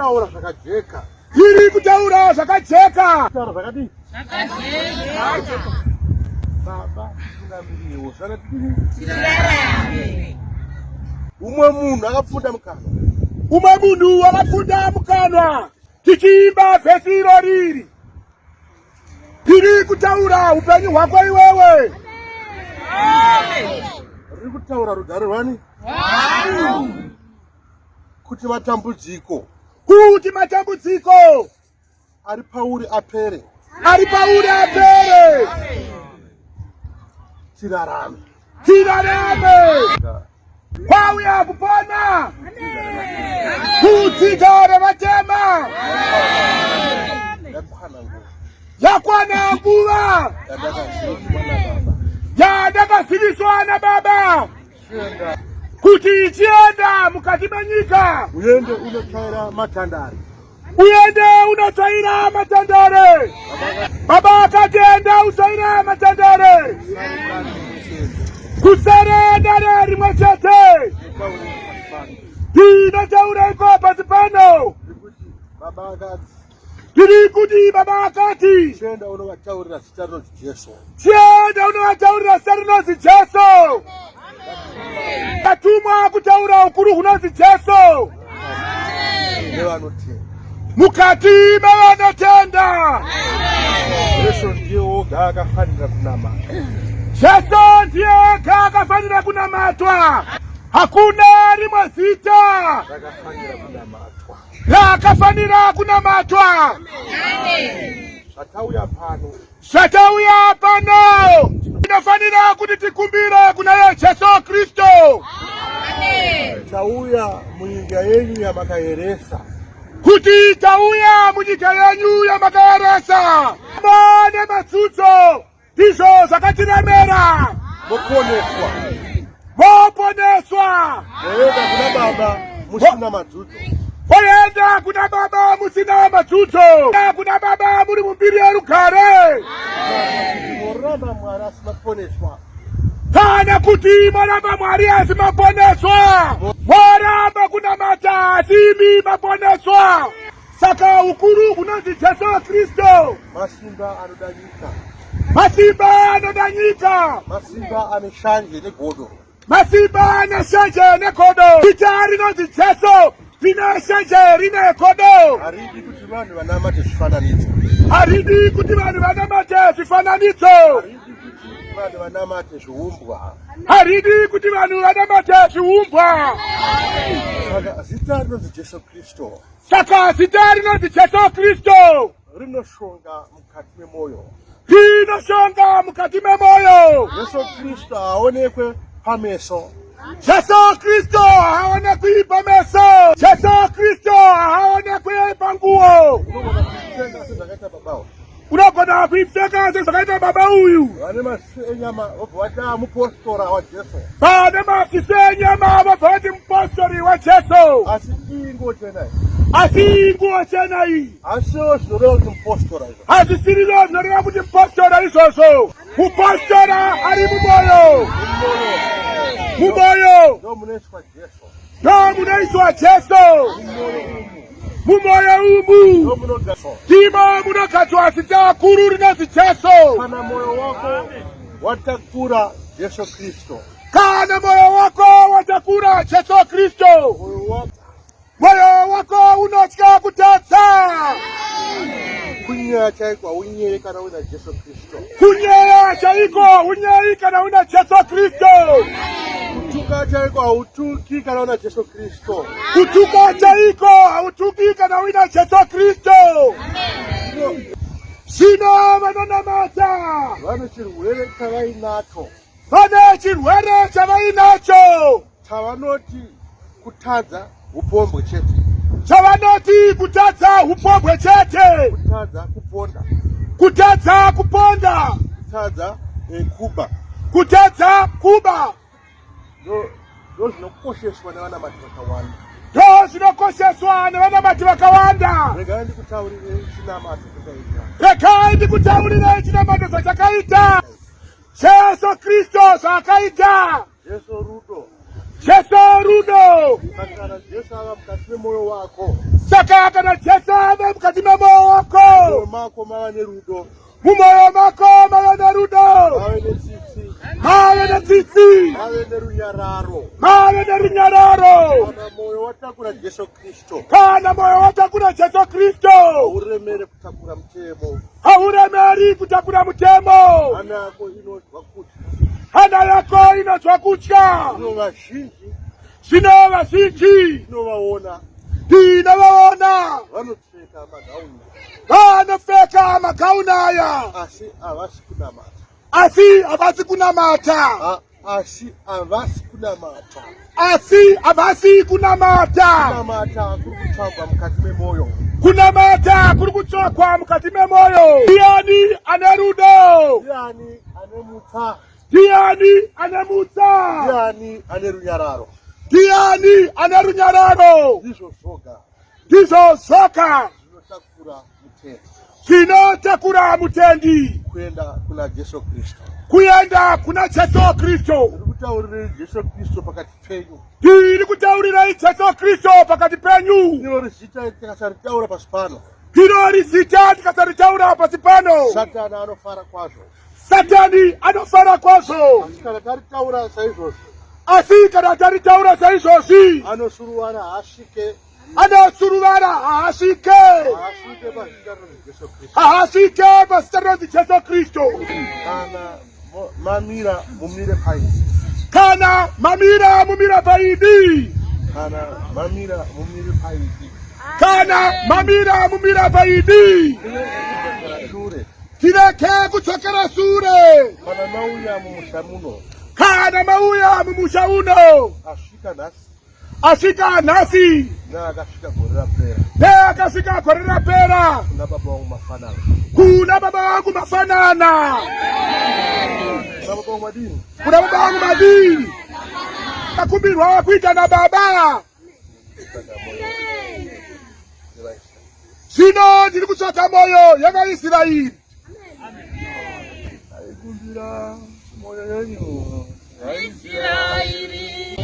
kutaura zvakajeka. Tiri kutaura zvakajeka. Kutaura zvakadii? Zvakajeka. Baba, tunamiriwo zvakadini? Tirarame. Umwe munhu akapfunda mukanwa. Umwe munhu akapfunda mukanwa. Tichiimba vhesi irori. Tiri kutaura upenyu hwako iwewe. Riri kutaura rugare rwani? Kuti matambudziko ari pauri apere. Tirarame. Kwauya kupona. Kudzidza revatema. Yakwana nguva yandakaziviswa naBaba kuti ichienda mukati menyika uende unotsvaira matandare. Baba akati enda utsvaira matandare. Kusarenda rimwe chete. Ndinotaura iko pasi pano. Tiri kuti Baba akati chienda unovataurira zita rinonzi Jesu. Tatumwa kutaura ukuru hunonzi Jesu mukati mevanotenda. Jesu ndiye oga akafanira kunamatwa. Hakuna rimwe zita rakafanira kunamatwa. Zvatauya pano tinofanira kuti tikumbire kuna Jesu Kristu. Tauya munyika yenyu yamakayeresa. Kuti tauya munyika yenyu yamakayeresa. Mane matsutso ndizvo zvakatiremera. Moponeswa. Moenda kuna Baba musina matsutso. Moenda kuna Baba musina matsutso. Kuna Baba muri mumbiri yerugare. Moramba Mwari asimaponeswa. Kana kuti moramba Mwari asimaponeswa. Moramba kunamata asimi maponeswa. Saka ukuru hunonzi Jesu Kristu. Masimba anodanyika. Masimba ane shanje negodo. Zita rinonzi Jesu rine shanje rine godo. Haridi kuti vanhu vanamate zvifananidzo. Haridi kuti vanhu vanamate zviumbwa. Saka zita rinonzi Jesu Kristu. Rinoshonga mukati memoyo. Jesu Kristu haonekwe pameso. Jesu Kristu haonekwi panguo. Unogona kuipfeka sezvakaita baba uyu. Vane maziso enyama vobva mupostora waJesu. Vane maziso enyama vobva vati mupostori waJesu. Asi inguo chena iyi. Asiwo zvinoreva kuti mupostora izvo. Hazvisiriwo zvinoreva kuti mupostora izvozvo. Mupostora ari mumoyo. Ndomunoiswa Jesu. Mumoyo umu ndimo munogadzwa zita guru rinonzi Jesu. Kana moyo wako watakura Jesu Kristu. Moyo wako unotya kutadza. Kunyeya chaiko haunyeye kana una Jesu Kristu. Kutuka chaiko hautuki kana una Jesu Kristu. Zvino vanonamata vane chirwere chavainacho. Chavanoti kutadza upombwe chete. Kutadza kuponda. Kutadza kuba. Ndo zvinokosheswa nevanamati vakawanda. Regai ndikutaurire chinamato zvachakaita. Jesu Kristu zvakaita. Jesu rudo. Jesu rudo. Kana Jesu ava mukati memoyo wako. saka kana Jesu ave mukati mwemoyo wako. mako mawe nerudo. Mumoyo mako mawe nerudo. Mawe netsitsi. Mawe netsitsi. Mawe nerunyararo. Mawe nerunyararo. Kana moyo watakura Jesu Kristo. Kana moyo watakura Jesu Kristo. Uremere kutakura mtemo. Hauremeri kutakura mtemo. Hana yako inozwa kutya. Hana yako inozwa kutya. Zvino vazhinji. Zvino vazhinji. Tinovaona. Tinovaona. Vanopfeka magauni. Vanopfeka magauni aya. Asi havasi kunamata. Asi havasi kunamata. Asi havasi kunamata. Asi havasi kunamata. Kunamata kuri kutsvagwa mukati memoyo. Kunamata kuri kutsvagwa mukati memoyo. Ndiani ane rudo? Ndiani ane mutsa? Ndiani ane mutsa? Ndiani ane runyararo? Ndiani ane runyararo? Ndizvo zvoga. Ndizvo zvoga Zvinotakura mutendi. Zvinotakura mutendi Kuenda kuna Jesu Kristo. kuenda kuna Jesu Kristo. Ndiri kutaurira Jesu Kristo pakati penyu. Ndiri kutaurira Jesu Kristo pakati penyu. Ndiro zita tikasaritaura pasi pano. Ndiro zita tikasaritaura pasi pano. Satani anofara kwazvo. Satani anofara kwazvo. Asi kana taritaura saizvozvo. Asi kana taritaura saizvozvi. Anosuruvara asvike. Anosuruvara haasvike. Asvike pazita raJesu Kristo. Haasvike pazita raJesu Kristo. Kana mamira mumire paidi. Kana mamira mumira paidi. Kana mamira mumire paidi. Kana mamira mumira paidi. Shure. Tireke kudzokera sure. Kana mauya mumusha muno. Kana mauya mumusha uno. Asvika nhasi. Asvika nhasi. Neakasvika gore rapera. Neakasvika gore rapera. Kuna baba vangu mafanana. Kuna baba vangu mafanana. Kuna baba vangu madini. Kuna baba vangu madini. Takumbirwa kuita na baba. Zvino ndiri kutsvaka moyo yavaIsraeri. Aikumbira moyo yenyu. Israeli.